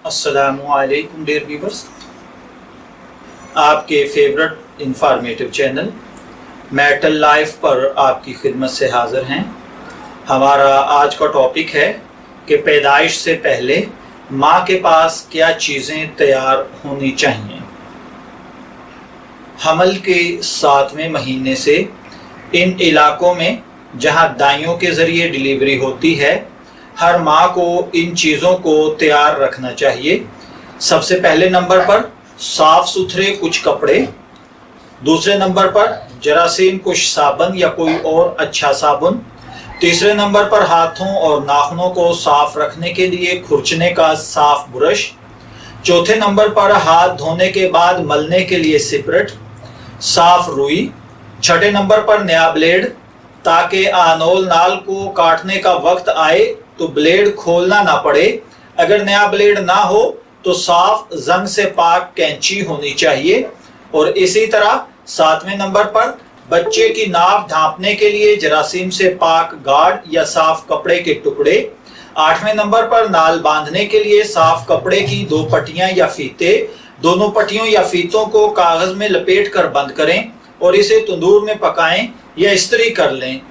अस्सलामुअलैकुम dear viewers, आपके favourite informative channel marital life पर आपकी खिदमत से हाज़िर हैं। हमारा आज का टॉपिक है कि पैदाइश से पहले माँ के पास क्या चीज़ें तैयार होनी चाहिए। हमल के 7वें महीने से इन इलाकों में जहाँ दाइयों के ज़रिए डिलीवरी होती है, हर माँ को इन चीज़ों को तैयार रखना चाहिए। सबसे पहले नंबर पर साफ़ सुथरे कुछ कपड़े, दूसरे नंबर पर जरासीम कुछ साबुन या कोई और अच्छा साबुन, तीसरे नंबर पर हाथों और नाखूनों को साफ रखने के लिए खुरचने का साफ ब्रश, चौथे नंबर पर हाथ धोने के बाद मलने के लिए सिपरेट, साफ रुई, छठे नंबर पर नया ब्लेड ताकि आनोल नाल को काटने का वक्त आए तो ब्लेड खोलना ना पड़े। अगर नया ब्लेड ना हो तो साफ जंग से पाक कैंची होनी चाहिए। और इसी तरह 7वें नंबर पर बच्चे की नाव ढांपने के लिए जरासीम से पाक गार्ड या साफ कपड़े के टुकड़े। 8वें नंबर पर नाल बांधने के लिए साफ कपड़े की 2 पट्टियां या फीते, दोनों पट्टियों या फीतों को कागज में लपेट कर बंद करें और इसे तंदूर में पकाएं या इस्त्री कर लें।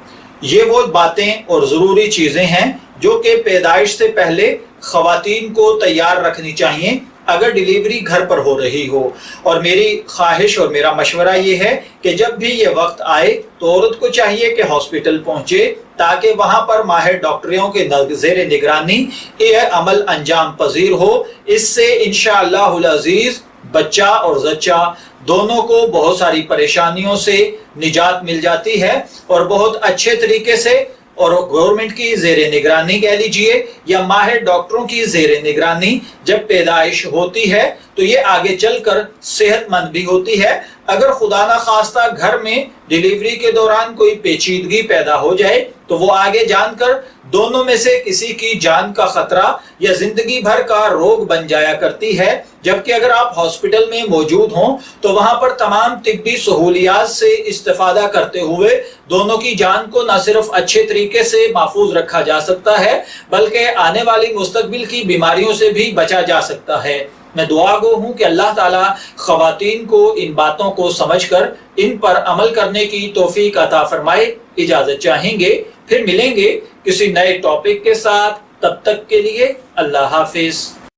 ये वो बातें और ज़रूरी चीज़ें हैं जो कि पैदाइश से पहले ख़वातीन को तैयार रखनी चाहिए अगर डिलीवरी घर पर हो रही हो। और मेरी ख्वाहिश और मेरा मशवरा ये है कि जब भी ये वक्त आए तो औरत को चाहिए कि हॉस्पिटल पहुंचे ताकि वहां पर माहिर डॉक्टरों के ज़ेर निगरानी ये अमल अंजाम पजीर हो। इससे इंशाअल्लाहुल अज़ीज़ बच्चा और ज़च्चा दोनों को बहुत सारी परेशानियों से निजात मिल जाती है और बहुत अच्छे तरीके से, और गवर्नमेंट की ज़ेर निगरानी कह लीजिए या माहिर डॉक्टरों की ज़ेर निगरानी जब पैदाइश होती है तो ये आगे चलकर सेहतमंद भी होती है। अगर खुदा ना खास्ता घर में डिलीवरी के दौरान कोई पेचीदगी पैदा हो जाए तो वो आगे जानकर दोनों में से किसी की जान का खतरा या जिंदगी भर का रोग बन जाया करती है। जबकि अगर आप हॉस्पिटल में मौजूद हों तो वहां पर तमाम तिब्बी सहूलियात से इस्तेफादा करते हुए दोनों की जान को न सिर्फ अच्छे तरीके से महफूज रखा जा सकता है बल्कि आने वाली मुस्तकबिल की बीमारियों से भी बचा जा सकता है। मैं दुआ गो हूँ कि अल्लाह ताला ख़वातीन को इन बातों को समझकर इन पर अमल करने की तौफीक अता फरमाए। इजाज़त चाहेंगे, फिर मिलेंगे किसी नए टॉपिक के साथ। तब तक के लिए अल्लाह हाफिज।